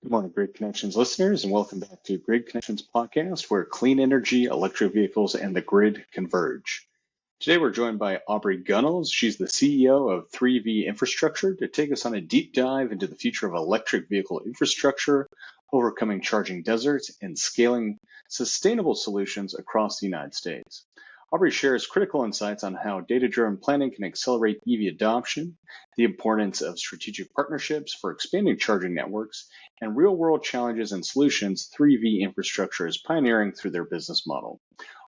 Good morning, Grid Connections listeners, and welcome back to Grid Connections podcast, where clean energy, electric vehicles, and the grid converge. Today, we're joined by Aubrey Gunnels. She's the CEO of 3V Infrastructure to take us on a deep dive into the future of electric vehicle infrastructure, overcoming charging deserts, and scaling sustainable solutions across the United States. Aubrey shares critical insights on how data-driven planning can accelerate EV adoption, the importance of strategic partnerships for expanding charging networks, and real-world challenges and solutions 3V Infrastructure is pioneering through their business model,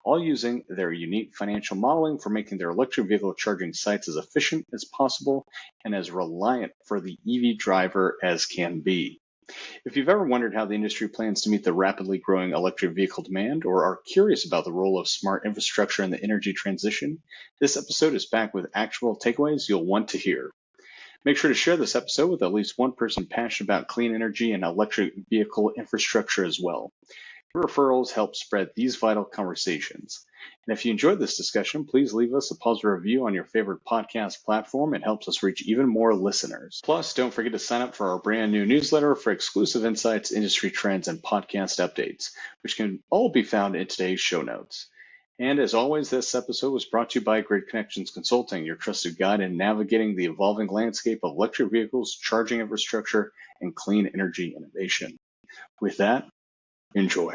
all using their unique financial modeling for making their electric vehicle charging sites as efficient as possible and as reliant for the EV driver as can be. If you've ever wondered how the industry plans to meet the rapidly growing electric vehicle demand or are curious about the role of smart infrastructure in the energy transition, this episode is packed with actual takeaways you'll want to hear. Make sure to share this episode with at least one person passionate about clean energy and electric vehicle infrastructure as well. Your referrals help spread these vital conversations. And if you enjoyed this discussion, please leave us a positive review on your favorite podcast platform. It helps us reach even more listeners. Plus, don't forget to sign up for our brand new newsletter for exclusive insights, industry trends, and podcast updates, which can all be found in today's show notes. And as always, this episode was brought to you by Grid Connections Consulting, your trusted guide in navigating the evolving landscape of electric vehicles, charging infrastructure, and clean energy innovation. With that, enjoy.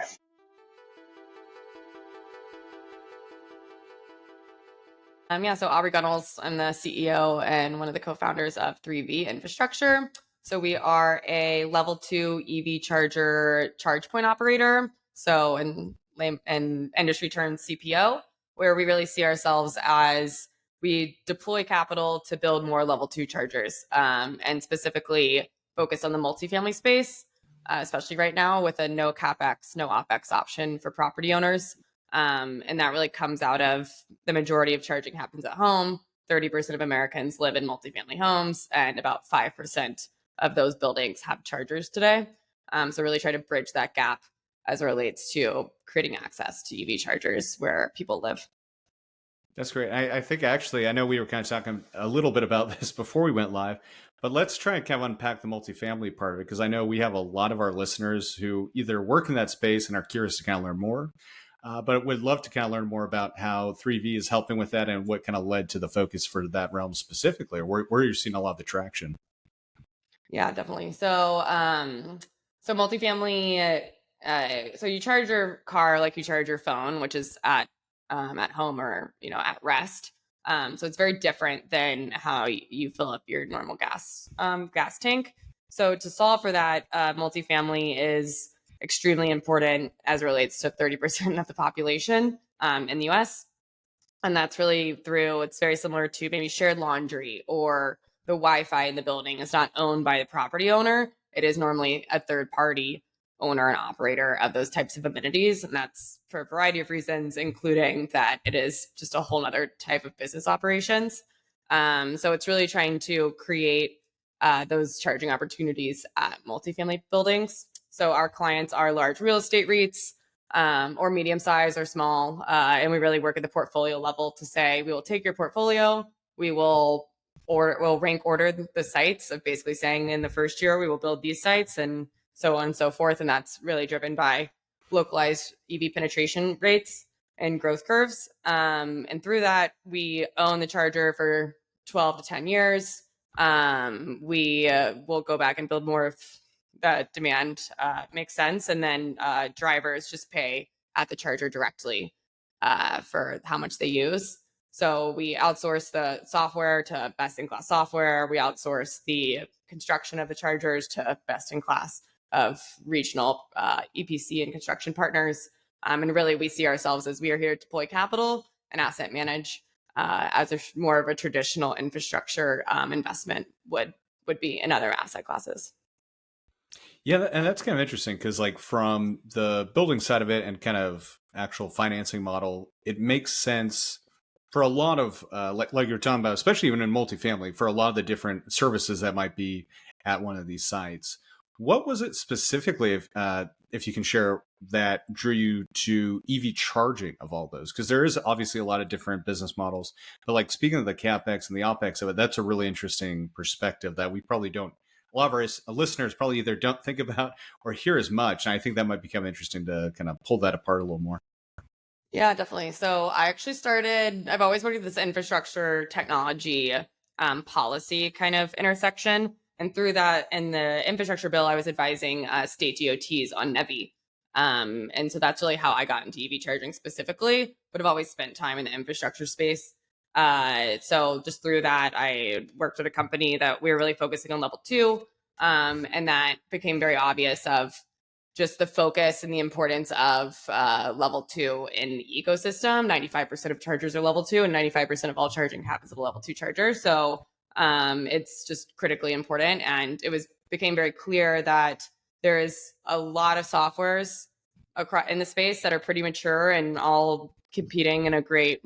So Aubrey Gunnels, I'm the CEO and one of the co-founders of 3V Infrastructure. So we are a level 2 EV charger charge point operator. So in industry terms, CPO, where we really see ourselves as we deploy capital to build more level 2 chargers, and specifically focus on the multifamily space, especially right now with a no CapEx, no OpEx option for property owners. And that really comes out of the majority of charging happens at home. 30% of Americans live in multifamily homes, and about 5% of those buildings have chargers today. So really try to bridge that gap as it relates to creating access to EV chargers where people live. That's great. I think actually, I know we were kind of talking a little bit about this before we went live, but let's try and kind of unpack the multifamily part of it, because I know we have a lot of our listeners who either work in that space and are curious to kind of learn more, but would love to kind of learn more about how 3V is helping with that and what kind of led to the focus for that realm specifically, or where you're seeing a lot of the traction. Yeah, definitely. So multifamily, so you charge your car like you charge your phone, which is at home or, at rest. So it's very different than how you fill up your normal gas tank. So to solve for that, multifamily is extremely important as it relates to 30% of the population in the US. And that's really it's very similar to maybe shared laundry, or the Wi-Fi in the building is not owned by the property owner. It is normally a third party owner and operator of those types of amenities. And that's for a variety of reasons, including that it is just a whole other type of business operations. So it's really trying to create those charging opportunities at multifamily buildings. So our clients are large real estate REITs, or medium size or small. And we really work at the portfolio level to say, we will take your portfolio, we'll rank order the sites, of basically saying in the first year, we will build these sites and so on and so forth. And that's really driven by localized EV penetration rates and growth curves. And through that, we own the charger for 12 to 10 years. We will go back and build more if that demand makes sense. And then drivers just pay at the charger directly for how much they use. So we outsource the software to best-in-class software. We outsource the construction of the chargers to best-in-class of regional EPC and construction partners. And really, we see ourselves as we are here to deploy capital and asset manage as more of a traditional infrastructure investment would be in other asset classes. Yeah, and that's kind of interesting because, like, from the building side of it and kind of actual financing model, it makes sense for a lot of like you're talking about, especially even in multifamily, for a lot of the different services that might be at one of these sites. What was it specifically, if you can share, that drew you to EV charging of all those? Because there is obviously a lot of different business models, but like speaking of the CapEx and the OpEx of it, that's a really interesting perspective that we probably don't a lot of our listeners probably either don't think about or hear as much. And I think that might become interesting to kind of pull that apart a little more. Yeah, definitely. So I actually I've always worked with this infrastructure technology policy kind of intersection. And through that, in the infrastructure bill, I was advising state DOTs on NEVI. And so that's really how I got into EV charging specifically, but I've always spent time in the infrastructure space. So just through that, I worked at a company that we were really focusing on level 2. And that became very obvious of just the focus and the importance of level 2 in the ecosystem. 95% of chargers are level 2, and 95% of all charging happens at a level 2 charger. So it's just critically important. And it became very clear that there is a lot of softwares in the space that are pretty mature and all competing in a great,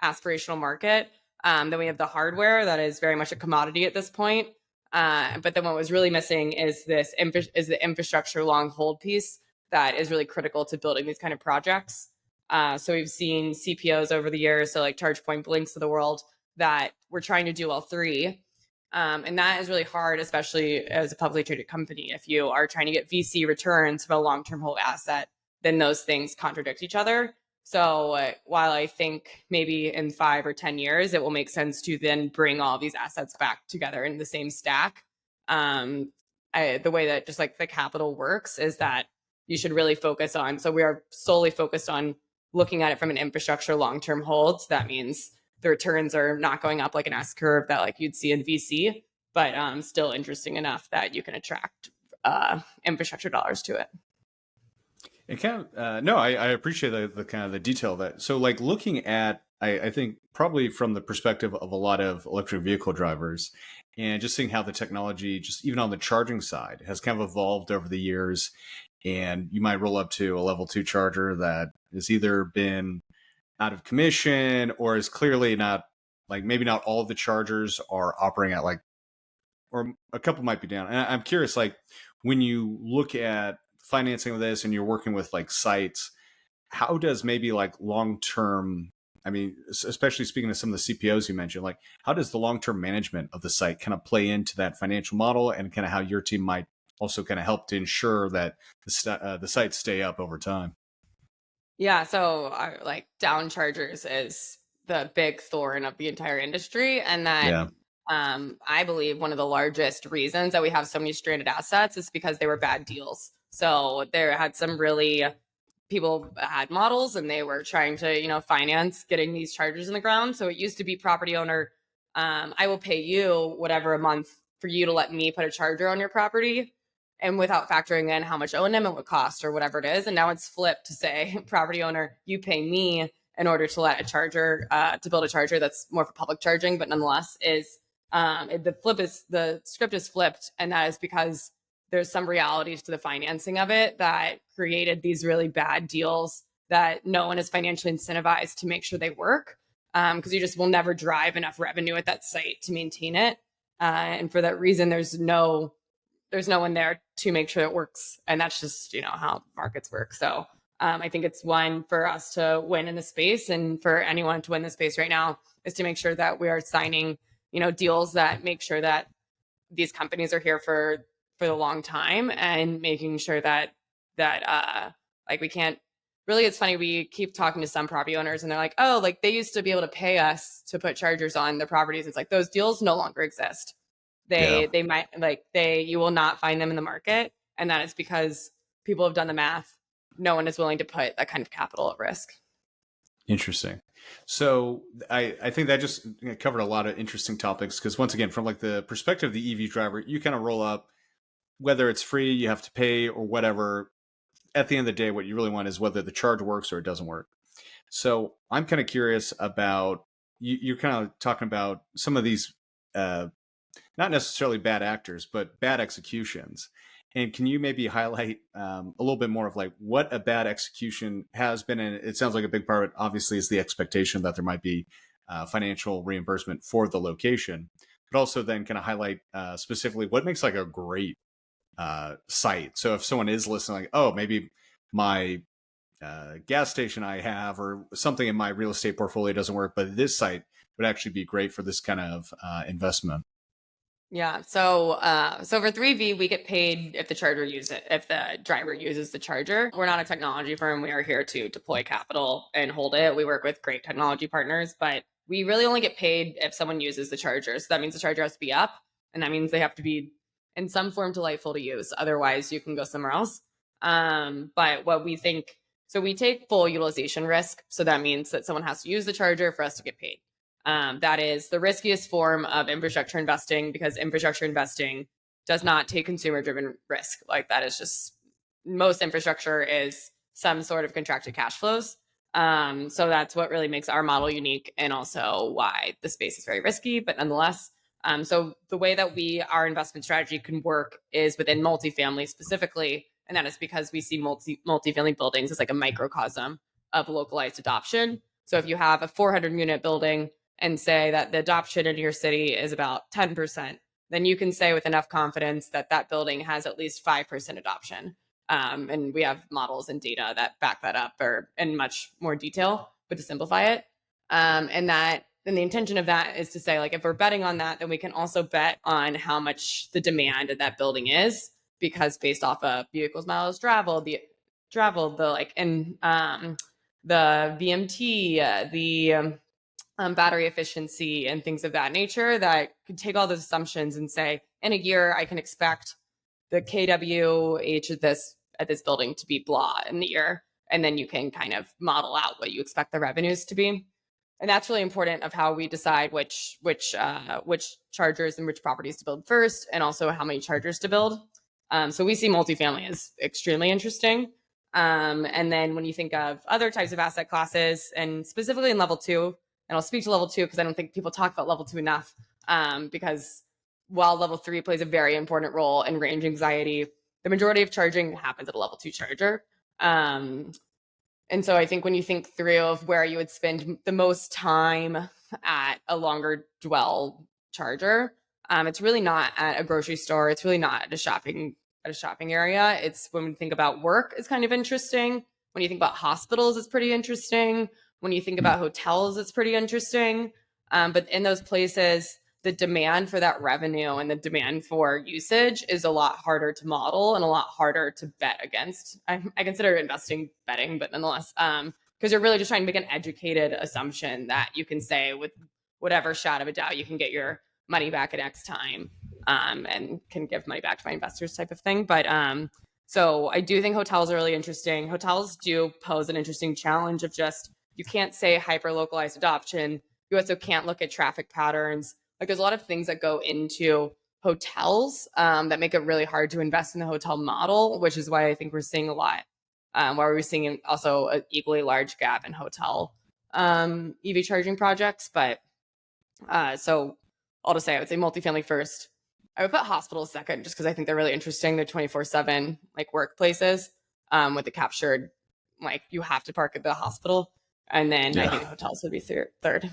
aspirational market. Then we have the hardware that is very much a commodity at this point. But then what was really missing is the infrastructure long hold piece that is really critical to building these kind of projects. So we've seen CPOs over the years, so like ChargePoint, Blinks of the world, that we're trying to do all three. And that is really hard, especially as a publicly traded company. If you are trying to get VC returns from a long-term hold asset, then those things contradict each other. So while I think maybe in 5 or 10 years, it will make sense to then bring all these assets back together in the same stack. The way that just like the capital works is that you should really focus on. So we are solely focused on looking at it from an infrastructure long-term hold. So that means the returns are not going up like an S curve that like you'd see in VC, but still interesting enough that you can attract infrastructure dollars to it. It kind of, no, I appreciate the kind of the detail of that. So like looking at, I think probably from the perspective of a lot of electric vehicle drivers and just seeing how the technology, just even on the charging side, has kind of evolved over the years. And you might roll up to a level 2 charger that has either been out of commission or is clearly not, like maybe not all of the chargers are operating at like, or a couple might be down. And I'm curious, like when you look at financing of this and you're working with like sites, how does maybe like long-term, I mean, especially speaking of some of the CPOs you mentioned, like how does the long-term management of the site kind of play into that financial model and kind of how your team might also kind of help to ensure that the sites stay up over time? Yeah, so like down chargers is the big thorn of the entire industry, and that Yeah. I believe one of the largest reasons that we have so many stranded assets is because they were bad deals. So there had some really people had models and they were trying to finance getting these chargers in the ground. So it used to be property owner, I will pay you whatever a month for you to let me put a charger on your property, and without factoring in how much O&M it would cost or whatever it is. And now it's flipped to say, property owner, you pay me in order to let a charger, to build a charger that's more for public charging, but nonetheless is the script is flipped. And that is because there's some realities to the financing of it that created these really bad deals that no one is financially incentivized to make sure they work, because you just will never drive enough revenue at that site to maintain it. And for that reason, there's no one there to make sure it works. And that's just, how markets work. So I think it's one for us to win in the space, and for anyone to win the space right now is to make sure that we are signing, deals that make sure that these companies are here for the long time, and making sure that like we can't really, it's funny, we keep talking to some property owners and they're like, oh, like they used to be able to pay us to put chargers on their properties. It's like those deals no longer exist. They might you will not find them in the market, and that is because people have done the math. No one is willing to put that kind of capital at risk. Interesting. So I think that just covered a lot of interesting topics, because once again, from like the perspective of the EV driver, you kind of roll up, whether it's free, you have to pay or whatever. At the end of the day, what you really want is whether the charge works or it doesn't work. So I'm kind of curious about, you're kind of talking about some of these, not necessarily bad actors, but bad executions. And can you maybe highlight a little bit more of like what a bad execution has been? And it sounds like a big part of it, obviously, is the expectation that there might be financial reimbursement for the location, but also then kind of highlight specifically what makes like a great site. So if someone is listening, like, oh, maybe my gas station I have or something in my real estate portfolio doesn't work, but this site would actually be great for this kind of investment. Yeah. So for 3V, we get paid if the driver uses the charger. We're not a technology firm. We are here to deploy capital and hold it. We work with great technology partners, but we really only get paid if someone uses the charger. So that means the charger has to be up, and that means they have to be in some form delightful to use. Otherwise, you can go somewhere else. But what we think, so we take full utilization risk. So that means that someone has to use the charger for us to get paid. That is the riskiest form of infrastructure investing, because infrastructure investing does not take consumer driven risk. Like, that is just, most infrastructure is some sort of contracted cash flows. So that's what really makes our model unique, and also why the space is very risky, but nonetheless. So the way that our investment strategy can work is within multifamily specifically, and that is because we see multifamily buildings as like a microcosm of localized adoption. So if you have a 400 unit building and say that the adoption in your city is about 10%, then you can say with enough confidence that that building has at least 5% adoption. And we have models and data that back that up, or in much more detail, but to simplify it. And the intention of that is to say, like, if we're betting on that, then we can also bet on how much the demand of that building is, because based off of vehicles miles traveled, the VMT, battery efficiency and things of that nature, that could take all those assumptions and say, in a year, I can expect the KWH at this building to be blah in the year. And then you can kind of model out what you expect the revenues to be. And that's really important of how we decide which chargers and which properties to build first, and also how many chargers to build. So we see multifamily as extremely interesting. And then when you think of other types of asset classes, and specifically in level 2, and I'll speak to level 2 because I don't think people talk about level 2 enough, because while level 3 plays a very important role in range anxiety, the majority of charging happens at a level 2 charger. And so I think when you think through of where you would spend the most time at a longer dwell charger, it's really not at a grocery store. It's really not at a shopping area. It's when we think about work, it's kind of interesting. When you think about hospitals, it's pretty interesting. When you think about hotels, it's pretty interesting. But in those places, the demand for that revenue and the demand for usage is a lot harder to model and a lot harder to bet against. I consider investing betting, but nonetheless, because you're really just trying to make an educated assumption that you can say with whatever shot of a doubt you can get your money back at X time, and can give money back to my investors type of thing. But so I do think hotels are really interesting. Hotels do pose an interesting challenge of just, you can't say hyper localized adoption. You also can't look at traffic patterns. Like, there's a lot of things that go into hotels that make it really hard to invest in the hotel model, which is why I think we're seeing a lot. Why we're seeing also an equally large gap in hotel EV charging projects. But so all to say, I would say multifamily first. I would put hospitals second, just because I think they're really interesting. They're 24/7 like workplaces, with the captured, like, you have to park at the hospital. And then I think hotels would be third.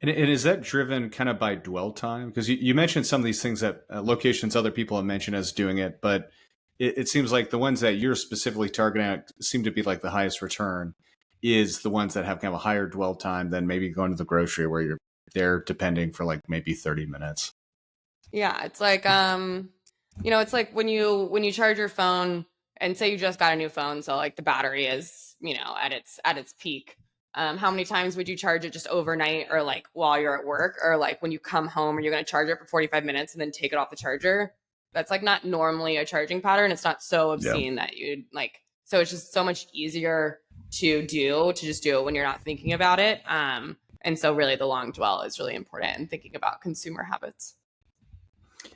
And is that driven kind of by dwell time? Because you mentioned some of these things that locations other people have mentioned as doing it, but it seems like the ones that you're specifically targeting seem to be like the highest return is the ones that have kind of a higher dwell time than maybe going to the grocery, where you're there depending for like maybe 30 minutes. Yeah, it's like it's like when you charge your phone, and say you just got a new phone, so like the battery is, at its peak. How many times would you charge it just overnight, or like while you're at work, or like when you come home, or you're going to charge it for 45 minutes and then take it off the charger? That's like not normally a charging pattern. It's not so obscene that you'd like, so it's just so much easier to just do it when you're not thinking about it. And so really the long dwell is really important in thinking about consumer habits.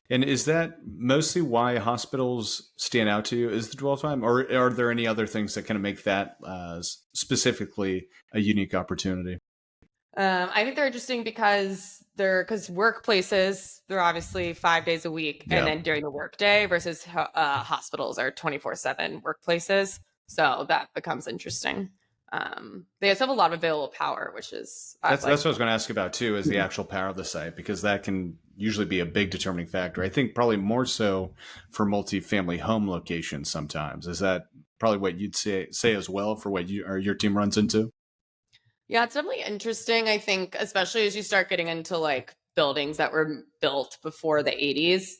And is that mostly why hospitals stand out to you, is the dwell time? Or are there any other things that kind of make that specifically a unique opportunity? I think they're interesting because workplaces, they're obviously 5 days a week, and then during the workday, versus hospitals are 24/7 workplaces. So that becomes interesting. They also have a lot of available power, which is that's what I was going to ask about too, is the actual power of the site, because that can usually be a big determining factor. I think probably more so for multifamily home locations sometimes. Is that probably what you'd say as well for what you or your team runs into? Yeah, it's definitely interesting. I think, especially as you start getting into like buildings that were built before the 80s.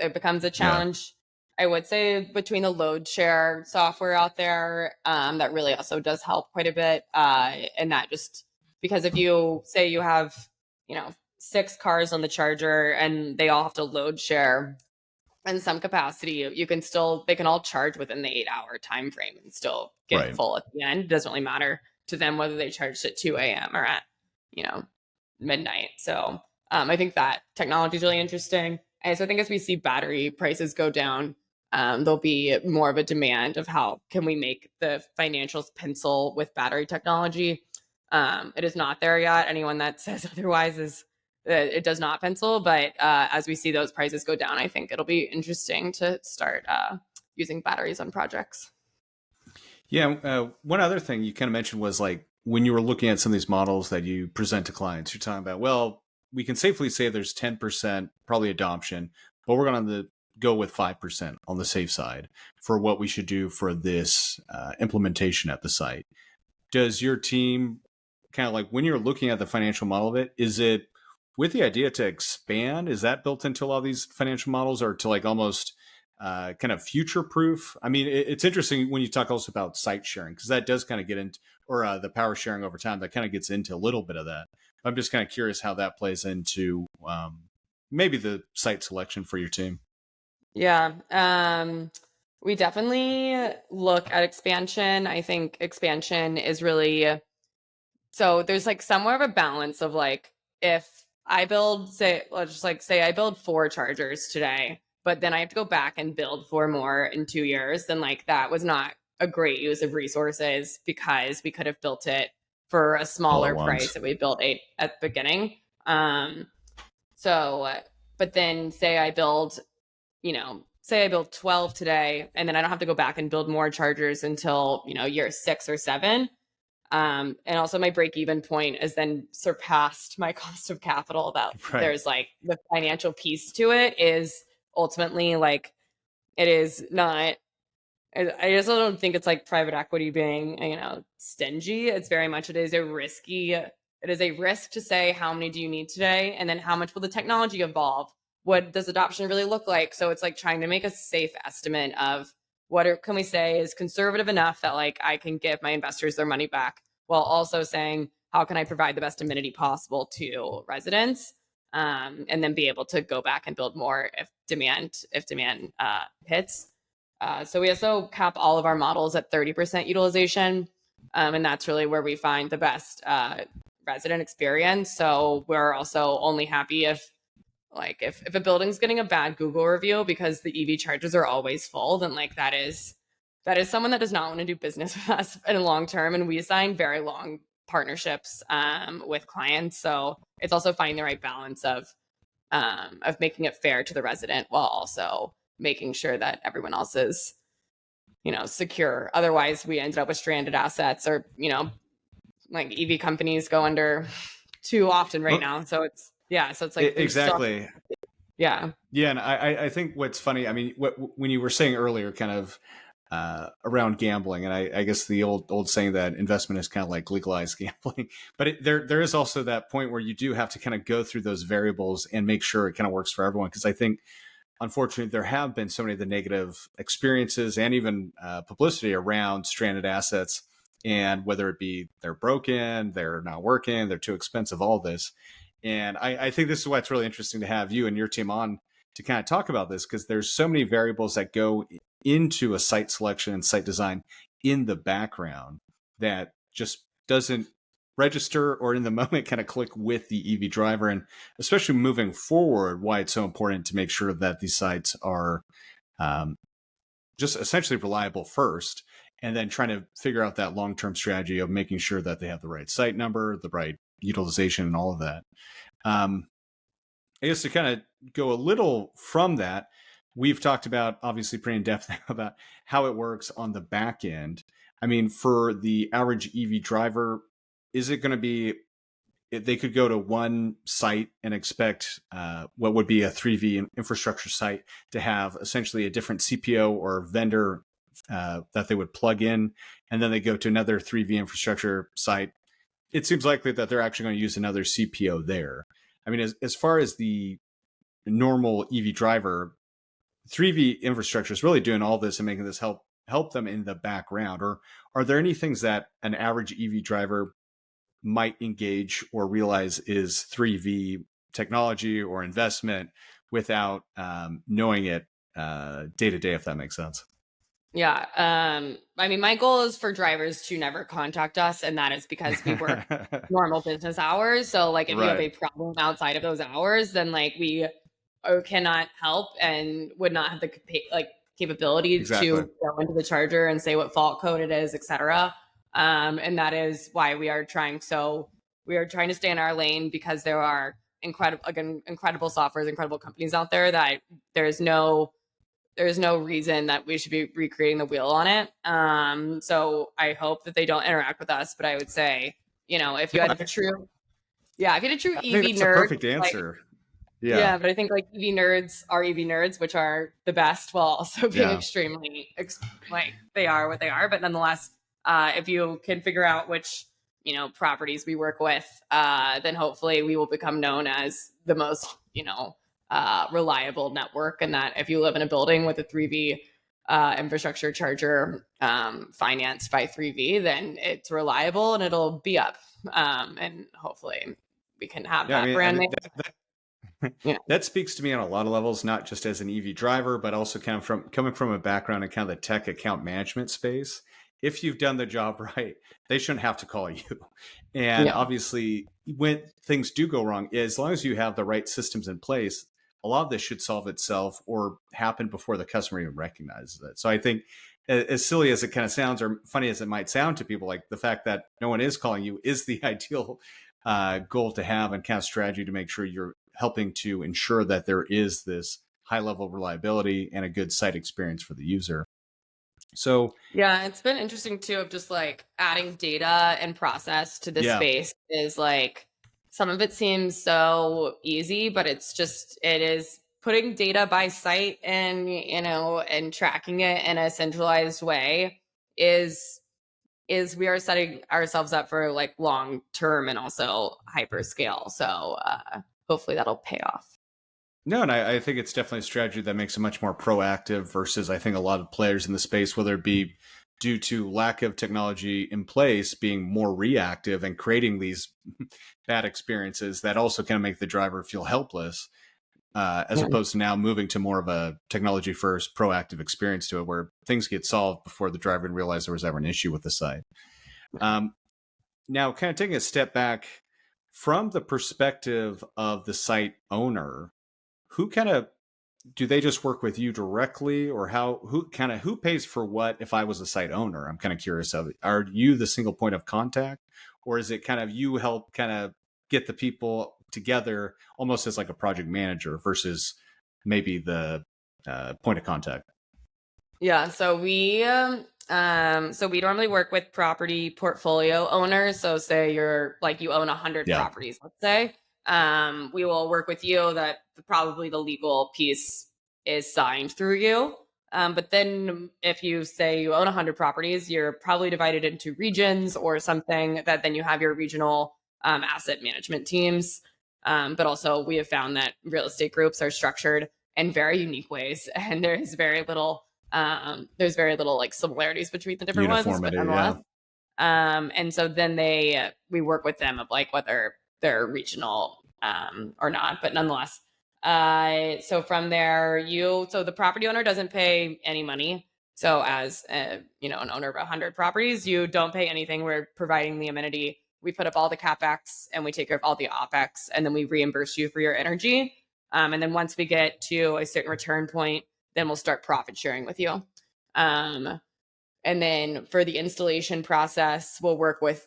It becomes a challenge. I would say between the load share software out there, that really also does help quite a bit. And that just because if you say you have, 6 cars on the charger and they all have to load share in some capacity, they can all charge within the 8-hour time frame and still get Right. full at the end. It doesn't really matter to them whether they charged at 2 a.m. or at, midnight. So I think that technology is really interesting. And so I think as we see battery prices go down, there'll be more of a demand of how can we make the financials pencil with battery technology. It is not there yet. Anyone that says otherwise is it does not pencil. But as we see those prices go down, I think it'll be interesting to start using batteries on projects. Yeah. One other thing you kind of mentioned was like when you were looking at some of these models that you present to clients, you're talking about, well, we can safely say there's 10% probably adoption, but we're going to go with 5% on the safe side for what we should do for this implementation at the site. Does your team kind of like when you're looking at the financial model of it, is it with the idea to expand? Is that built into a lot of these financial models, or to like almost kind of future proof? I mean, it's interesting when you talk also about site sharing, because that does kind of get into, or the power sharing over time, that kind of gets into a little bit of that. I'm just kind of curious how that plays into maybe the site selection for your team. Yeah. We definitely look at expansion. I think expansion is really, so there's like somewhere of a balance of like, if I build, say, let's just like say I build 4 chargers today, but then I have to go back and build 4 more in 2 years, then like that was not a great use of resources because we could have built it for a smaller price that we built 8 at the beginning. So, but then say I build 12 today, and then I don't have to go back and build more chargers until, year 6 or 7. And also my break-even point is then surpassed my cost of capital. That Right. There's like the financial piece to it is ultimately like, it is not, I just don't think it's like private equity being, stingy. It's very much, it is a risk to say, how many do you need today? And then how much will the technology evolve? What does adoption really look like? So it's like trying to make a safe estimate of can we say is conservative enough that like I can give my investors their money back, while also saying, how can I provide the best amenity possible to residents? And then be able to go back and build more if demand hits. So we also cap all of our models at 30% utilization. And that's really where we find the best resident experience. So we're also only happy if a building's getting a bad Google review because the EV chargers are always full, then like that is someone that does not want to do business with us in the long term. And we assign very long partnerships with clients. So it's also finding the right balance of making it fair to the resident while also making sure that everyone else is, secure. Otherwise, we ended up with stranded assets, or, like EV companies go under too often right now. So it's like exactly. Yeah. And I think what's funny, I mean, when you were saying earlier, kind of around gambling, and I guess the old saying that investment is kind of like legalized gambling, but there is also that point where you do have to kind of go through those variables and make sure it kind of works for everyone. Because I think, unfortunately, there have been so many of the negative experiences and even publicity around stranded assets, and whether it be they're broken, they're not working, they're too expensive, all this. And I think this is why it's really interesting to have you and your team on to kind of talk about this, because there's so many variables that go into a site selection and site design in the background that just doesn't register or in the moment kind of click with the EV driver. And especially moving forward, why it's so important to make sure that these sites are just essentially reliable first, and then trying to figure out that long-term strategy of making sure that they have the right site number, the right utilization, and all of that. I guess to kind of go a little from that, we've talked about, obviously pretty in depth about how it works on the back end. I mean, for the average EV driver, is it going to be, they could go to one site and expect what would be a 3V infrastructure site to have essentially a different CPO or vendor that they would plug in, and then they go to another 3V infrastructure site. It seems likely that they're actually going to use another CPO there. I mean, as far as the normal EV driver, 3V infrastructure is really doing all this and making this help them in the background. Or are there any things that an average EV driver might engage or realize is 3V technology or investment without knowing it day to day, if that makes sense? Yeah. I mean, my goal is for drivers to never contact us, and that is because we work normal business hours. So, like, if you have Right. a problem outside of those hours, then like we cannot help and would not have the capability Exactly. to go into the charger and say what fault code it is, etc. And that is why we are trying. So we are trying to stay in our lane because there are incredible softwares, incredible companies out there that there's no reason that we should be recreating the wheel on it. So I hope that they don't interact with us. But I would say, if you No, had true, yeah, if you had a true I think EV that's a nerd, perfect like, answer. Yeah. yeah, but I think like EV nerds are EV nerds, which are the best, while also being Yeah. extremely like they are what they are. But nonetheless, if you can figure out which properties we work with, then hopefully we will become known as the most reliable network. And that if you live in a building with a 3V infrastructure charger financed by 3V, then it's reliable and it'll be up. And hopefully we can have Yeah. I that mean, brand name. Yeah. that speaks to me on a lot of levels, not just as an EV driver, but also kind of coming from a background in kind of the tech account management space. If you've done the job right, they shouldn't have to call you. And Yeah. obviously, when things do go wrong, as long as you have the right systems in place, a lot of this should solve itself or happen before the customer even recognizes it. So I think, as silly as it kind of sounds, or funny as it might sound to people, like the fact that no one is calling you is the ideal goal to have, and kind of strategy to make sure you're helping to ensure that there is this high level of reliability and a good site experience for the user. So Yeah, it's been interesting too of just like adding data and process to this yeah, space is like some of it seems so easy, but it is putting data by site and and tracking it in a centralized way is we are setting ourselves up for like long term and also hyperscale. So hopefully that'll pay off. no, and I think it's definitely a strategy that makes it much more proactive versus I think a lot of players in the space, whether it be due to lack of technology in place, being more reactive and creating these bad experiences that also kind of make the driver feel helpless, as Yeah. opposed to now moving to more of a technology first proactive experience to it where things get solved before the driver even realized there was ever an issue with the site. Um, Now, kind of taking a step back from the perspective of the site owner, who kind of do they just work with you directly, or who pays for what? If I was a site owner, I'm kind of curious of it. Are you the single point of contact, or is it kind of you help kind of get the people together almost as like a project manager versus maybe the point of contact? Yeah, so we normally work with property portfolio owners. So say you're like you own 100 Yeah. properties, let's say. We will work with you that probably the legal piece is signed through you. But then if you say you own 100 properties, you're probably divided into regions or something that then you have your regional asset management teams. But also we have found that real estate groups are structured in very unique ways, and there's very little like similarities between the different ones, but Uniformity. nonetheless. Yeah. And so then we work with them of like whether they're regional or not, but nonetheless. So from there, so the property owner doesn't pay any money. So as an owner of 100 properties, you don't pay anything. We're providing the amenity. We put up all the capex and we take care of all the opex, and then we reimburse you for your energy. And then once we get to a certain return point, then we'll start profit sharing with you. And then for the installation process, we'll work with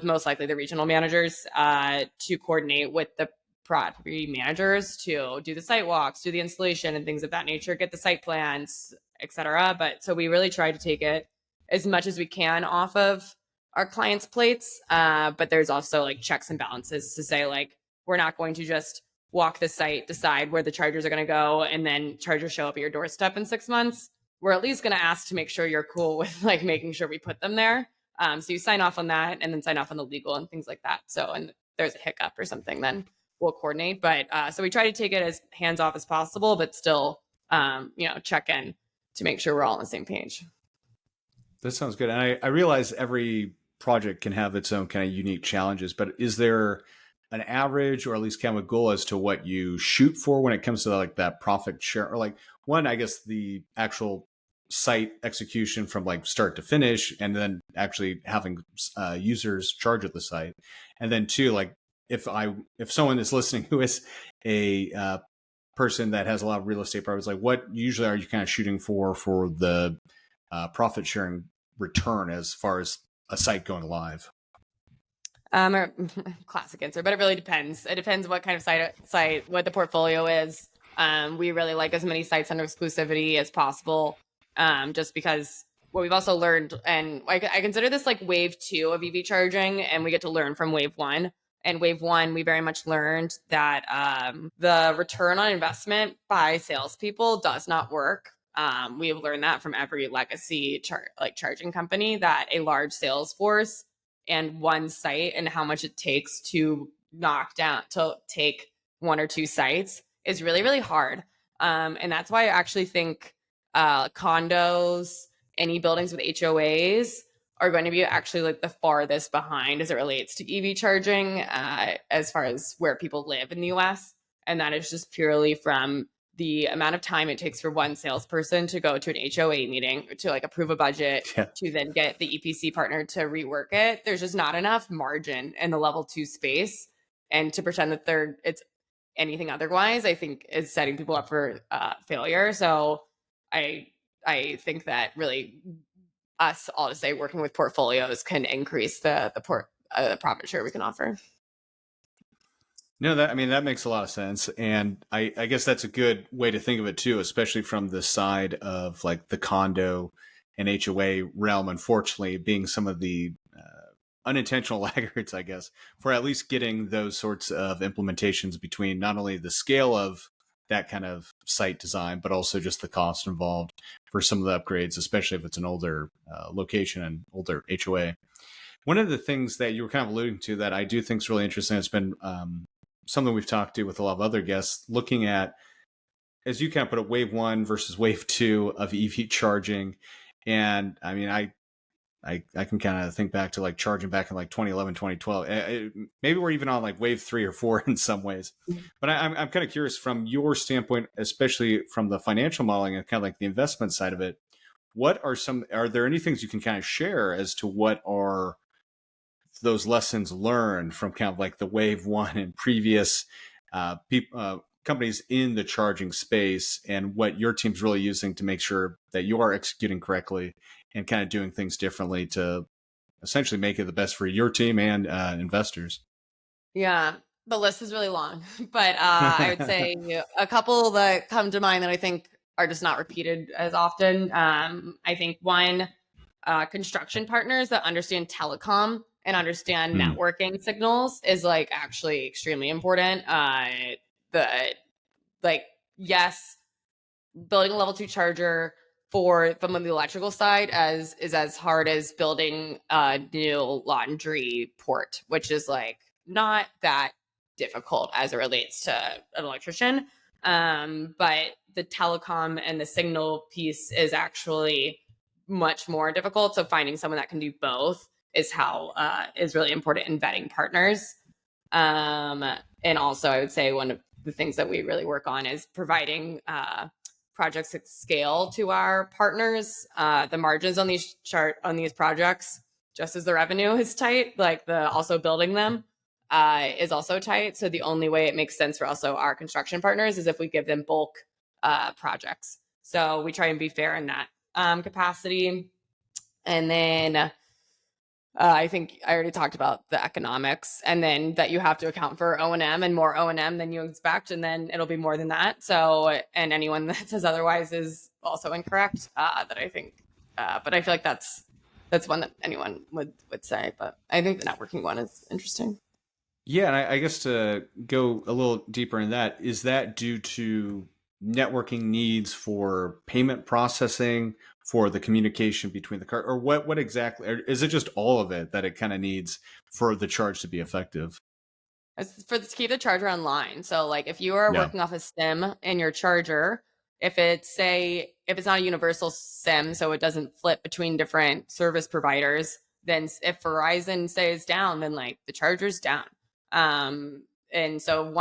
most likely the regional managers to coordinate with the property managers to do the site walks, do the installation and things of that nature, get the site plans, etc. But so we really try to take it as much as we can off of our clients' plates. But there's also like checks and balances to say like, we're not going to just walk the site, decide where the chargers are going to go, and then chargers show up at your doorstep in 6 months. We're at least going to ask to make sure you're cool with like making sure we put them there. So you sign off on that and then sign off on the legal and things like that. So, and there's a hiccup or something, then we'll coordinate. But so we try to take it as hands off as possible, but still, check in to make sure we're all on the same page. That sounds good. And I realize every project can have its own kind of unique challenges, but is there an average or at least kind of a goal as to what you shoot for when it comes to like that profit share, or like one, I guess the actual site execution from like start to finish, and then actually having users charge at the site. And then two, like if someone is listening who is a person that has a lot of real estate properties, like what usually are you kind of shooting for the profit sharing return as far as a site going live? Classic answer, but it really depends. It depends what kind of site, what the portfolio is. We really like as many sites under exclusivity as possible, just because what we've also learned, and I consider this like wave 2 of EV charging, and we get to learn from wave 1. And wave 1, we very much learned that the return on investment by salespeople does not work. We have learned that from every legacy charging company, that a large sales force and one site and how much it takes to take 1 or 2 sites is really, really hard. And that's why I actually think condos, any buildings with HOAs are going to be actually like the farthest behind as it relates to EV charging, as far as where people live in the US. And that is just purely from the amount of time it takes for one salesperson to go to an HOA meeting to like approve a budget, to then get the EPC partner to rework it. There's just not enough margin in the level 2 space. And to pretend that it's anything otherwise, I think is setting people up for failure. So I think that really us, all to say, working with portfolios can increase the profit share we can offer. No, that makes a lot of sense. And I guess that's a good way to think of it too, especially from the side of like the condo and HOA realm, unfortunately, being some of the unintentional laggards, I guess, for at least getting those sorts of implementations between not only the scale of that kind of site design, but also just the cost involved for some of the upgrades, especially if it's an older location and older HOA. One of the things that you were kind of alluding to that I do think is really interesting, it's been something we've talked to with a lot of other guests, looking at, as you kind of put it, wave 1 versus wave 2 of EV charging. And I mean, I can kind of think back to like charging back in like 2011, 2012. Maybe we're even on like wave 3 or 4 in some ways. But I'm kind of curious from your standpoint, especially from the financial modeling and kind of like the investment side of it, are there any things you can kind of share as to what are those lessons learned from kind of like the wave 1 and previous companies in the charging space, and what your team's really using to make sure that you are executing correctly and kind of doing things differently to essentially make it the best for your team and investors? Yeah, the list is really long, but I would say a couple that come to mind that I think are just not repeated as often. I think one, construction partners that understand telecom and understand networking signals is like actually extremely important. Yes, building a level 2 charger from the electrical side is as hard as building a new laundry port, which is like not that difficult as it relates to an electrician. But the telecom and the signal piece is actually much more difficult. So finding someone that can do both is really important in vetting partners. And also I would say one of the things that we really work on is providing projects at scale to our partners. The margins on these projects, just as the revenue is tight, like also building them is also tight. So the only way it makes sense for also our construction partners is if we give them bulk projects. So we try and be fair in that capacity. And then I think I already talked about the economics, and then that you have to account for O&M and more O&M than you expect, and then it'll be more than that. So, and anyone that says otherwise is also incorrect. That I think, but I feel like that's one that anyone would say. But I think the networking one is interesting. Yeah, and I guess to go a little deeper in that, is that due to networking needs for payment processing, for the communication between the car, or what exactly, or is it just all of it that it kind of needs for the charge to be effective? To keep the charger online. So like if you are Yeah. working off a SIM in your charger, if it's not a universal SIM, so it doesn't flip between different service providers, then if Verizon stays down, then like the charger's down. And so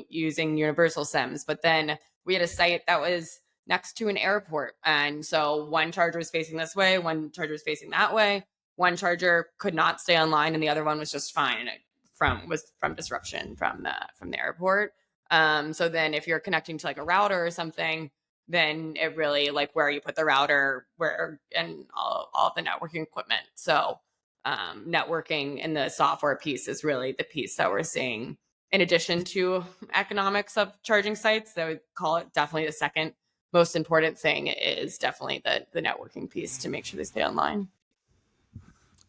using universal SIMs, but then we had a site that was next to an airport, and so one charger was facing this way, one charger was facing that way. One charger could not stay online, and the other one was just fine from disruption from the airport. So then if you're connecting to like a router or something, then it really like where you put the router, where and all the networking equipment. So networking and the software piece is really the piece that we're seeing in addition to economics of charging sites. I would call it definitely the second most important thing is definitely the networking piece to make sure they stay online.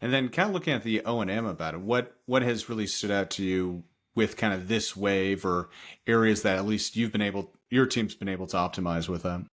And then kind of looking at the O&M about it, what has really stood out to you with kind of this wave or areas that at least your team's been able to optimize with them?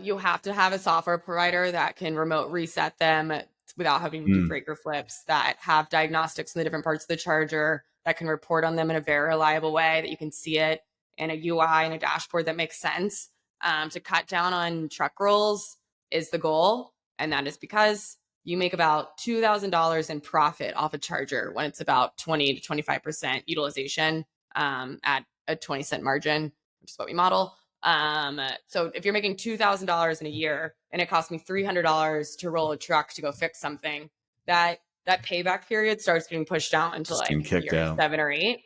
You have to have a software provider that can remote reset them without having to do breaker flips, that have diagnostics in the different parts of the charger, that can report on them in a very reliable way, that you can see it in a UI and a dashboard that makes sense. To cut down on truck rolls is the goal. And that is because you make about $2,000 in profit off a charger when it's about 20 to 25% utilization at a 20-cent margin, which is what we model. So if you're making $2,000 in a year and it costs me $300 to roll a truck to go fix something, that payback period starts getting pushed out into like year 7 or 8.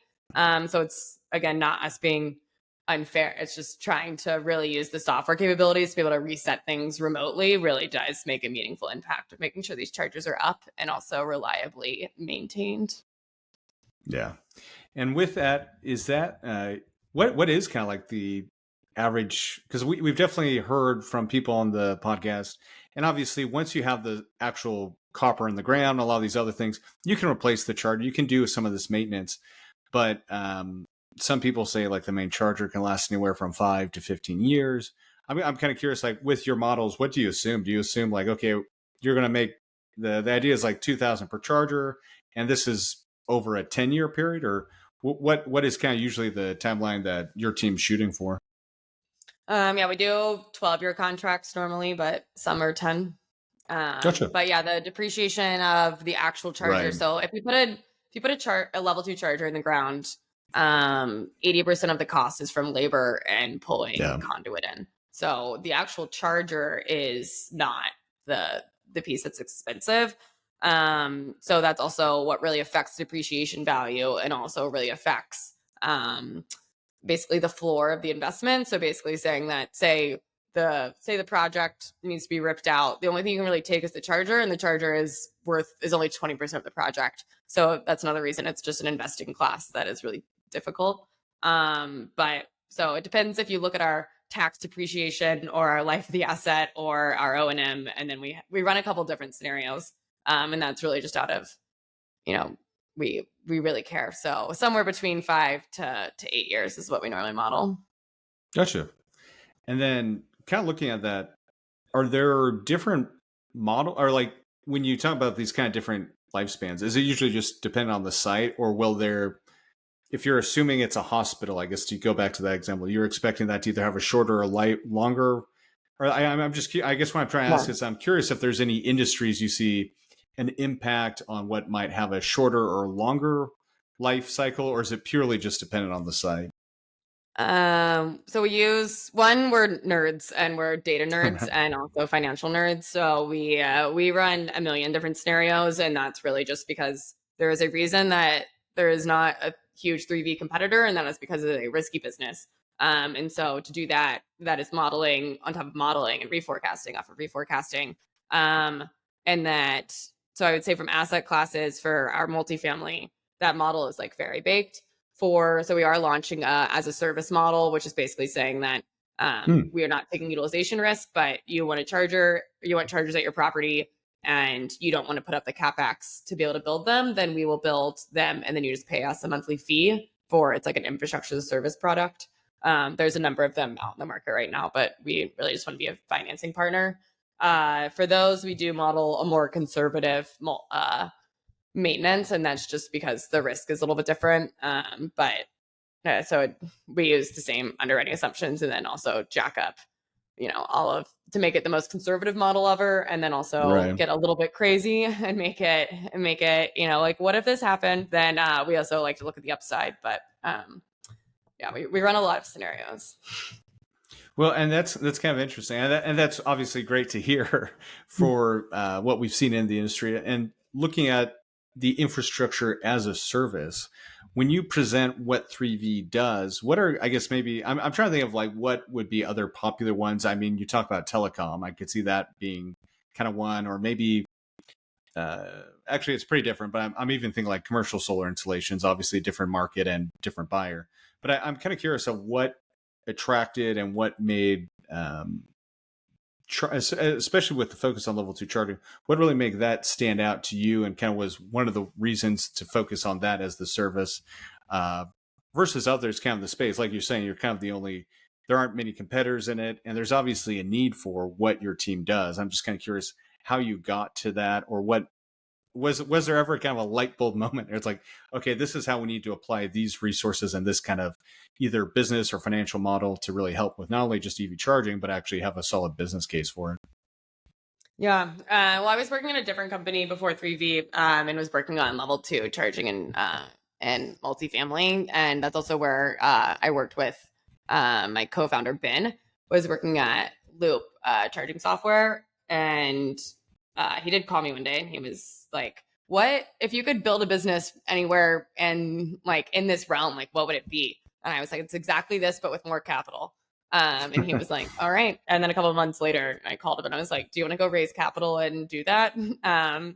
So it's again not us being unfair. It's just trying to really use the software capabilities to be able to reset things remotely really does make a meaningful impact of making sure these chargers are up and also reliably maintained. Yeah. And with that, is that what is kind of like the average, because we've definitely heard from people on the podcast, and obviously once you have the actual copper in the ground, a lot of these other things, you can replace the charger, you can do some of this maintenance, but some people say like the main charger can last anywhere from 5 to 15 years. I'm kind of curious, like with your models, what do you assume? Do you assume like, okay, you're going to make the idea is like 2,000 per charger, and this is over a 10-year period, or what is kind of usually the timeline that your team's shooting for? Yeah, we do 12-year contracts normally, but some are 10. Gotcha. But yeah, the depreciation of the actual charger. Right. So if you put a level 2 charger in the ground, 80% of the cost is from labor and pulling conduit in. So the actual charger is not the piece that's expensive. So that's also what really affects depreciation value and also really affects basically the floor of the investment. So basically saying that say the project needs to be ripped out, the only thing you can really take is the charger, and the charger is only 20% of the project. So that's another reason it's just an investing class that is really difficult. But so it depends if you look at our tax depreciation or our life of the asset or our O&M, and then we run a couple different scenarios. And that's really just out of, we really care. So somewhere between 5 to 8 years is what we normally model. Gotcha. And then kind of looking at that, are there different or like when you talk about these kind of different lifespans, is it usually just dependent on the site, or will there, if you're assuming it's a hospital, I guess to go back to that example, you're expecting that to either have a shorter or longer, or I guess what I'm trying to ask is I'm curious if there's any industries you see an impact on what might have a shorter or longer life cycle, or is it purely just dependent on the site? So we're nerds and we're data nerds and also financial nerds. So we run a million different scenarios, and that's really just because there is a reason that there is not a huge 3V competitor, and that is because it's a risky business. And so to do that is modeling on top of modeling and reforecasting off of reforecasting. So I would say from asset classes for our multifamily, that model is like very baked. So we are launching as a service model, which is basically saying that we are not taking utilization risk, but you want chargers at your property, and you don't want to put up the CapEx to be able to build them, then we will build them, and then you just pay us a monthly fee it's like an infrastructure as a service product. There's a number of them out in the market right now, but we really just want to be a financing partner. For those, we do model a more conservative maintenance, and that's just because the risk is a little bit different. We use the same underwriting assumptions, and then also jack up, to make it the most conservative model ever, and then also Right. get a little bit crazy and make it, like, what if this happened? Then we also like to look at the upside, but we run a lot of scenarios. Well, and that's kind of interesting, and that's obviously great to hear for what we've seen in the industry. And looking at the infrastructure as a service, when you present what 3V does, what are, I guess maybe I'm trying to think of like what would be other popular ones. I mean, you talk about telecom, I could see that being kind of one, or maybe actually it's pretty different. But I'm even thinking like commercial solar installations, obviously a different market and different buyer. But I'm kind of curious of what attracted and what made especially with the focus on level 2 charging, what really made that stand out to you and kind of was one of the reasons to focus on that as the service versus others kind of the space? Like you're saying, you're kind of the only, there aren't many competitors in it, and there's obviously a need for what your team does. I'm just kind of curious how you got to that, or what was there ever kind of a light bulb moment where it's like, okay, this is how we need to apply these resources and this kind of either business or financial model to really help with not only just EV charging, but actually have a solid business case for it? Yeah. Well, I was working in a different company before 3V, and was working on level 2 charging and multifamily. And that's also where I worked with my co-founder, Ben, was working at Loop charging software. And he did call me one day and he was like, what if you could build a business anywhere and like in this realm, like what would it be? And I was like, it's exactly this, but with more capital. And he was like, all right. And then a couple of months later, I called him and I was like, do you want to go raise capital and do that? And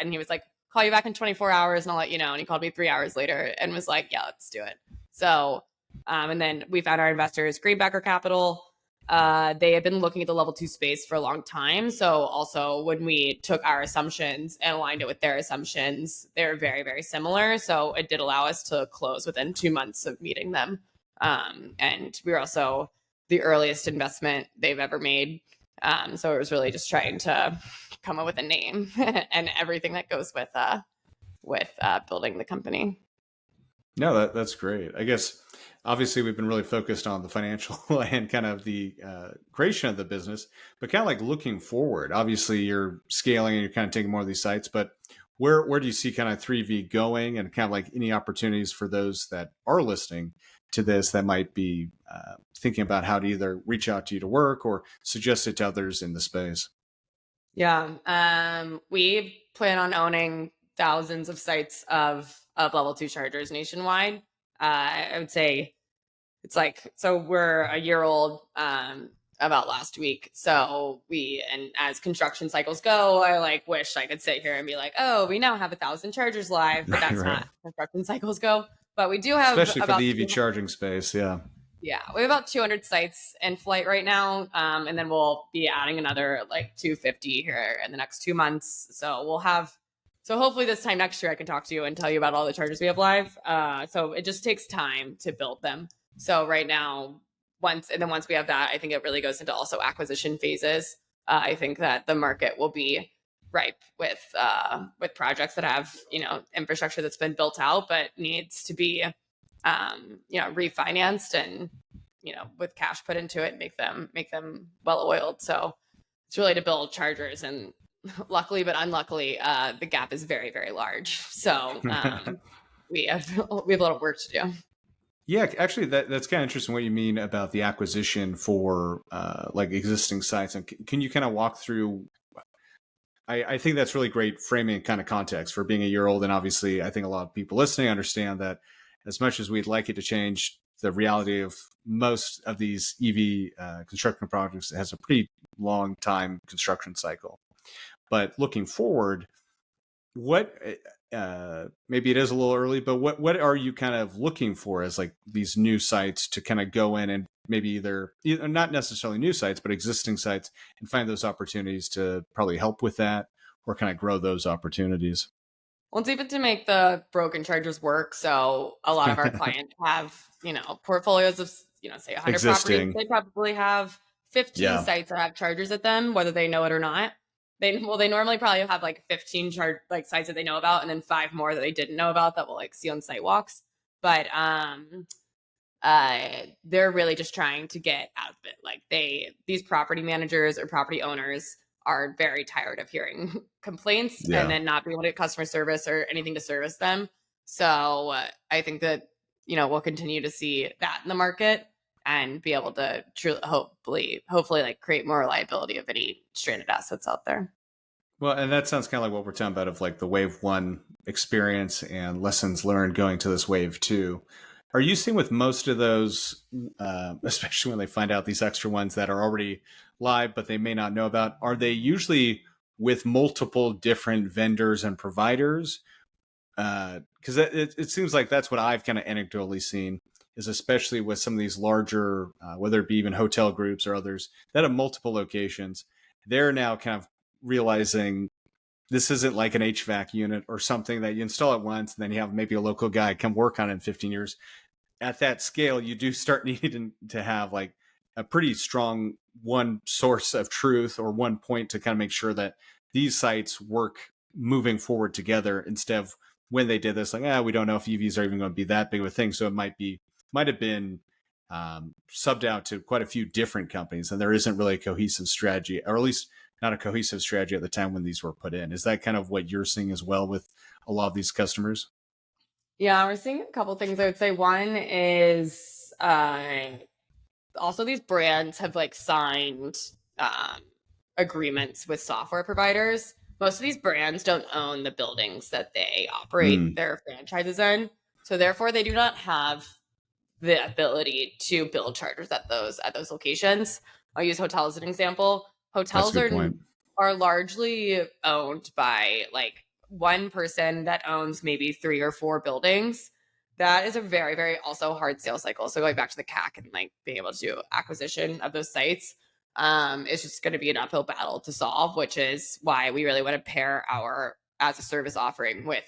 he was like, call you back in 24 hours and I'll let you know. And he called me 3 hours later and was like, yeah, let's do it. So, and then we found our investors, Greenbacker Capital. They had been looking at the level 2 space for a long time. So also when we took our assumptions and aligned it with their assumptions, they're very, very similar. So it did allow us to close within 2 months of meeting them. And we were also the earliest investment they've ever made. So it was really just trying to come up with a name and everything that goes with building the company. No, that's great. I guess obviously we've been really focused on the financial and kind of the creation of the business, but kind of like looking forward. Obviously, you're scaling and you're kind of taking more of these sites, but where do you see kind of 3V going, and kind of like any opportunities for those that are listening to this that might be thinking about how to either reach out to you to work or suggest it to others in the space? Yeah, we plan on owning thousands of sites of level 2 chargers nationwide. I would say it's like, so we're a year old about last week. So and as construction cycles go, I like wish I could sit here and be like, oh, we now have 1,000 chargers live, but that's Right. not how construction cycles go. But we do have, Especially for about the EV charging space. Yeah. Yeah, we have about 200 sites in flight right now, and then we'll be adding another like 250 here in the next 2 months. So we'll have, so hopefully this time next year I can talk to you and tell you about all the chargers we have live. So it just takes time to build them. So right now, once we have that, I think it really goes into also acquisition phases. I think that the market will be ripe with projects that have infrastructure that's been built out but needs to be refinanced and with cash put into it, make them well oiled. So it's really to build chargers, and luckily but unluckily, the gap is very, very large. So we have a lot of work to do. Yeah, actually, that's kind of interesting what you mean about the acquisition for like existing sites. And can you kind of walk through? I think that's really great framing and kind of context for being a year old. And obviously, I think a lot of people listening understand that as much as we'd like it to change, the reality of most of these EV construction projects has a pretty long time construction cycle. But looking forward, what maybe it is a little early, but what are you kind of looking for as like these new sites to kind of go in and maybe either not necessarily new sites, but existing sites, and find those opportunities to probably help with that or kind of grow those opportunities? Well, it's even to make the broken chargers work. So a lot of our clients have, portfolios of, say 100 Existing. properties. They probably have 15 sites that have chargers at them, whether they know it or not. they normally probably have like 15 sites that they know about, and then 5 more that they didn't know about that we'll like see on site walks. But they're really just trying to get out of it. Like these property managers or property owners are very tired of hearing complaints and then not being able to get customer service or anything to service them. So I think that, we'll continue to see that in the market and be able to truly, hopefully like create more reliability of any stranded assets out there. Well, and that sounds kind of like what we're talking about of like the wave one experience and lessons learned going to this wave two. Are you seeing with most of those, especially when they find out these extra ones that are already live, but they may not know about, are they usually with multiple different vendors and providers? Because it seems like that's what I've kind of anecdotally seen, is especially with some of these larger, whether it be even hotel groups or others that have multiple locations, they're now kind of realizing this isn't like an HVAC unit or something that you install it once and then you have maybe a local guy come work on it in 15 years. At that scale, you do start needing to have like a pretty strong one source of truth or one point to kind of make sure that these sites work moving forward together, instead of when they did this, like, we don't know if EVs are even going to be that big of a thing. So it might have been subbed out to quite a few different companies, and there isn't really a cohesive strategy, or at least not a cohesive strategy at the time when these were put in. Is that kind of what you're seeing as well with a lot of these customers? Yeah, we're seeing a couple things. I would say one is also these brands have like signed agreements with software providers. Most of these brands don't own the buildings that they operate their franchises in. So therefore they do not have the ability to build chargers at those locations. I'll use hotels as an example. Hotels are largely owned by like one person that owns maybe 3 or 4 buildings. That is a very, very also hard sales cycle. So going back to the CAC and like being able to do acquisition of those sites, it's just going to be an uphill battle to solve, which is why we really want to pair our as a service offering with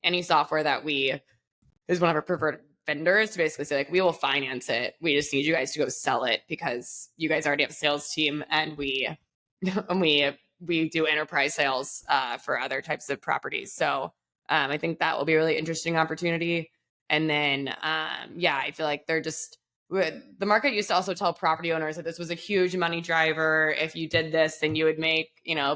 any software that is one of our preferred vendors, to basically say like, we will finance it. We just need you guys to go sell it because you guys already have a sales team, and we do enterprise sales for other types of properties. So I think that will be a really interesting opportunity. And then I feel like the market used to also tell property owners that this was a huge money driver. If you did this, then you would make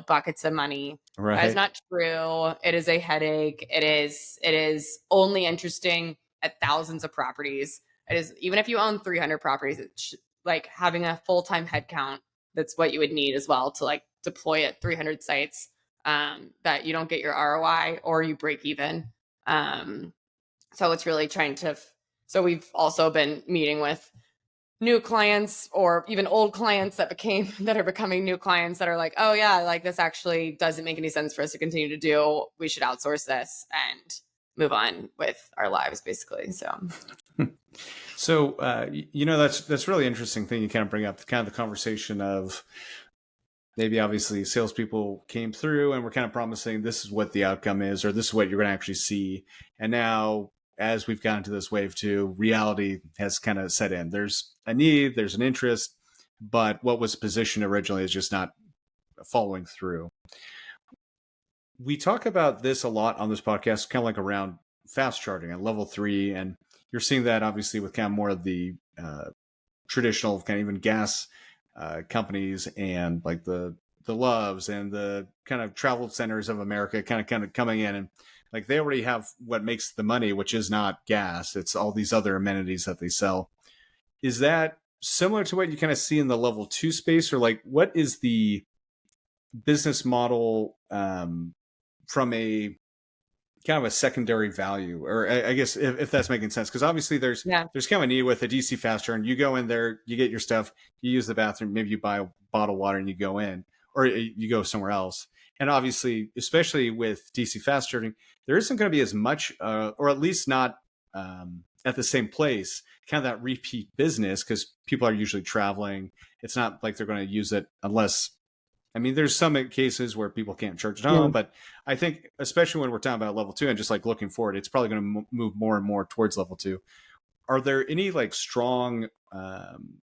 buckets of money. Right. That is not true. It is a headache. It is only interesting at thousands of properties. It is, even if you own 300 properties, it's like having a full-time headcount. That's what you would need as well to like deploy at 300 sites, that you don't get your ROI or you break even. So it's really so we've also been meeting with new clients or even old clients that are becoming new clients that are like, oh yeah, like this actually doesn't make any sense for us to continue to do. We should outsource this and move on with our lives, basically. So that's really interesting thing you kind of bring up, kind of the conversation of maybe obviously salespeople came through and we're kind of promising this is what the outcome is, or this is what you're going to actually see. And now, as we've gotten to this wave two, reality has kind of set in. There's a need, there's an interest, but what was positioned originally is just not following through. We talk about this a lot on this podcast, kind of like around fast charging and level 3. And you're seeing that obviously with kind of more of the traditional kind of even gas companies and like the Loves and the kind of travel centers of America kind of coming in, and like they already have what makes the money, which is not gas. It's all these other amenities that they sell. Is that similar to what you kind of see in the level 2 space, or like what is the business model from a kind of a secondary value, or I guess if that's making sense? Because obviously there's kind of a need with a DC fast charge. You go in there, you get your stuff, you use the bathroom, maybe you buy a bottle of water and you go in, or you go somewhere else. And obviously, especially with DC fast charging, there isn't going to be as much, or at least not at the same place, kind of that repeat business, because people are usually traveling. It's not like they're going to use it unless, I mean, there's some cases where people can't charge at home, but I think especially when we're talking about level 2 and just like looking forward, it's probably going to move more and more towards level 2. Are there any like strong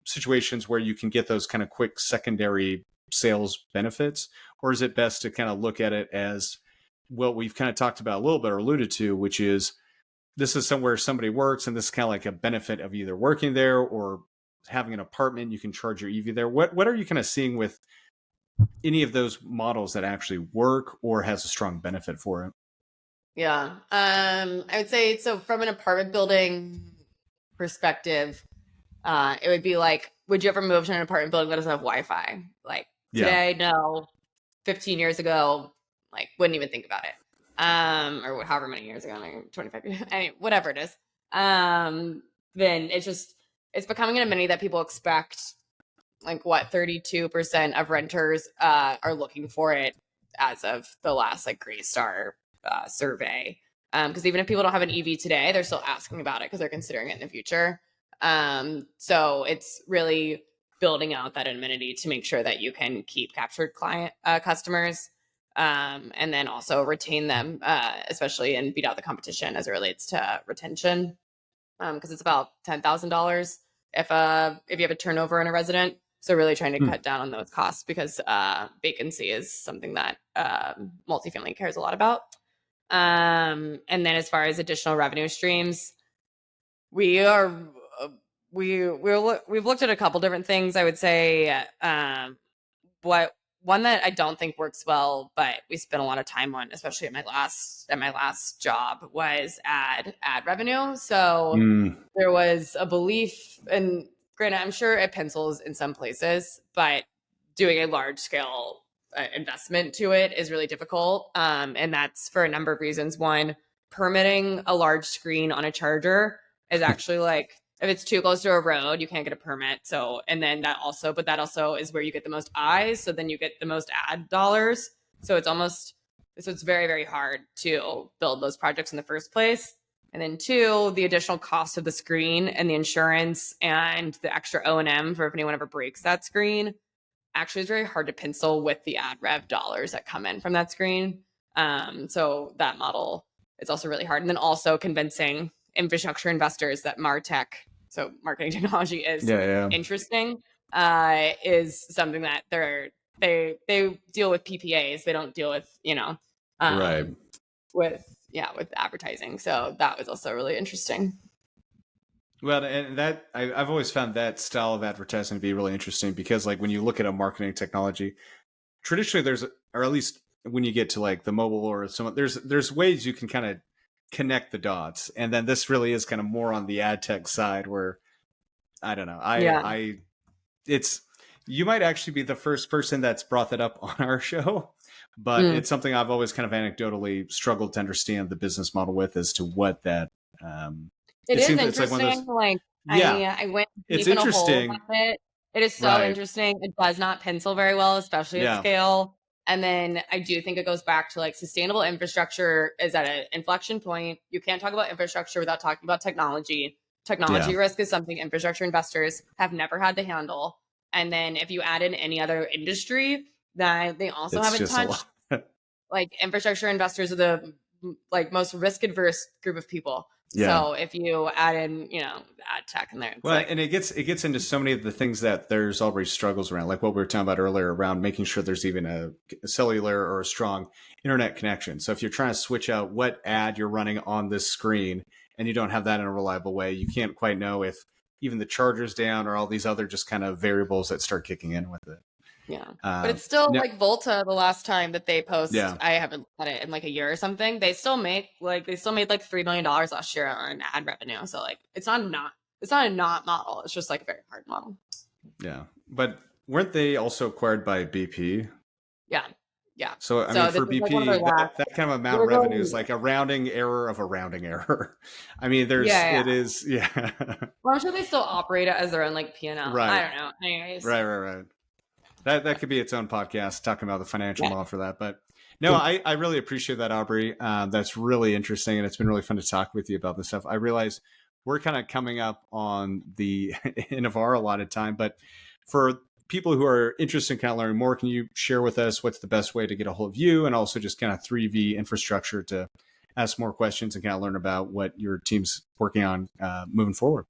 situations where you can get those kind of quick secondary sales benefits? Or is it best to kind of look at it as what we've kind of talked about a little bit or alluded to, which is this is somewhere somebody works, and this is kind of like a benefit of either working there or having an apartment, you can charge your EV there. What are you kind of seeing with any of those models that actually work or has a strong benefit for it? Yeah. I would say, so from an apartment building perspective, it would be like, would you ever move to an apartment building that doesn't have Wi-Fi? Like today, no. 15 years ago, like wouldn't even think about it. Or however many years ago, like 25 years, I mean, whatever it is. Then it's becoming an amenity that people expect. Like what 32% of renters are looking for it as of the last like Greystar survey. Because even if people don't have an EV today, they're still asking about it because they're considering it in the future. So it's really building out that amenity to make sure that you can keep captured client customers, and then also retain them, especially and beat out the competition as it relates to retention. Because it's about $10,000 if you have a turnover in a resident. So really trying to cut down on those costs because vacancy is something that multifamily cares a lot about. And then as far as additional revenue streams, we've looked at a couple different things. I would say one that I don't think works well, but we spent a lot of time on, especially at my last job, was ad revenue. So there was a belief, and granted, I'm sure it pencils in some places, but doing a large scale investment to it is really difficult. And that's for a number of reasons. One, permitting a large screen on a charger is actually like, if it's too close to a road, you can't get a permit. So, and then that also is where you get the most eyes. So then you get the most ad dollars. So it's very, very hard to build those projects in the first place. And then two, the additional cost of the screen and the insurance and the extra O&M for if anyone ever breaks that screen actually is very hard to pencil with the ad rev dollars that come in from that screen. So that model is also really hard. And then also convincing infrastructure investors that MarTech, so marketing technology, is interesting, is something that they deal with PPAs. They don't deal with, Right. with advertising. So that was also really interesting. Well, and that I've always found that style of advertising to be really interesting because, like, when you look at a marketing technology, traditionally or at least when you get to like the mobile or some, there's ways you can kind of connect the dots, and then this really is kind of more on the ad tech side where I don't know, you might actually be the first person that's brought that up on our show, but it's something I've always kind of anecdotally struggled to understand the business model with as to what that. It is interesting. I went deep in a hole about it. It is so interesting. It does not pencil very well, especially at scale. And then I do think it goes back to like sustainable infrastructure is at an inflection point. You can't talk about infrastructure without talking about technology. Technology risk is something infrastructure investors have never had to handle. And then if you add in any other industry that they also haven't touched, like infrastructure investors are the like most risk adverse group of people. So if you add in, ad tech in there, and it gets into so many of the things that there's already struggles around, like what we were talking about earlier around making sure there's even a cellular or a strong internet connection. So if you're trying to switch out what ad you're running on this screen and you don't have that in a reliable way, you can't quite know if even the charger's down or all these other just kind of variables that start kicking in with it. Yeah. But it's still like Volta, the last time that they post, I haven't had it in like a year or something. They still made like $3 million last year on ad revenue. So like, it's not a not model. It's just like a very hard model. Yeah. But weren't they also acquired by BP? Yeah. Yeah. So I mean, for BP, that kind of amount of revenue is like a rounding error of a rounding error. I mean, it is. Well, I'm sure they still operate it as their own like P&L. Right. I don't know. Anyways. Right. That could be its own podcast talking about the financial model for that. But no, I really appreciate that, Aubrey. That's really interesting. And it's been really fun to talk with you about this stuff. I realize we're kind of coming up on the end of our allotted time, but for people who are interested in kind of learning more, can you share with us what's the best way to get a hold of you and also just kind of 3V infrastructure to ask more questions and kind of learn about what your team's working on moving forward?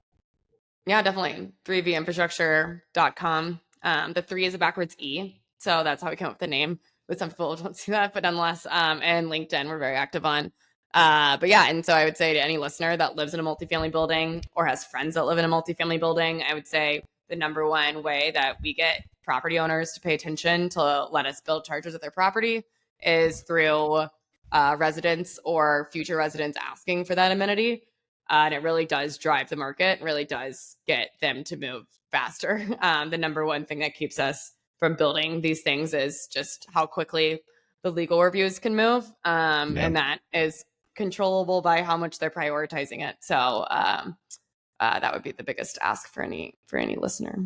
Yeah, definitely. 3vinfrastructure.com. The 3 is a backwards E. So that's how we come up with the name. But some people don't see that, but nonetheless, and LinkedIn, we're very active on. But yeah, and so I would say to any listener that lives in a multifamily building or has friends that live in a multifamily building, I would say the number one way that we get property owners to pay attention to let us build chargers at their property is through residents or future residents asking for that amenity. And it really does drive the market, really does get them to move faster. The number one thing that keeps us from building these things is just how quickly the legal reviews can move. And that is controllable by how much they're prioritizing it. So that would be the biggest ask for any listener.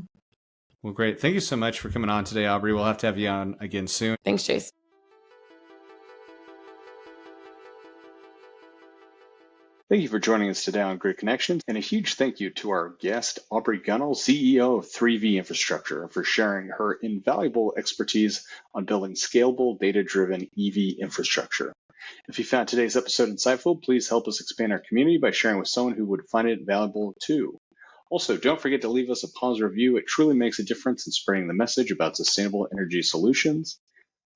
Well, great. Thank you so much for coming on today, Aubrey. We'll have to have you on again soon. Thanks, Chase. Thank you for joining us today on Grid Connections, and a huge thank you to our guest, Aubrey Gunnels, CEO of 3V Infrastructure, for sharing her invaluable expertise on building scalable, data-driven EV infrastructure. If you found today's episode insightful, please help us expand our community by sharing with someone who would find it valuable too. Also, don't forget to leave us a positive review. It truly makes a difference in spreading the message about sustainable energy solutions.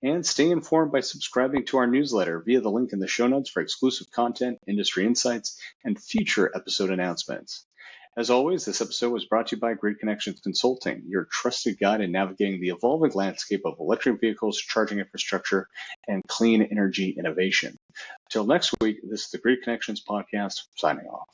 And stay informed by subscribing to our newsletter via the link in the show notes for exclusive content, industry insights, and future episode announcements. As always, this episode was brought to you by Grid Connections Consulting, your trusted guide in navigating the evolving landscape of electric vehicles, charging infrastructure, and clean energy innovation. Until next week, this is the Grid Connections Podcast, signing off.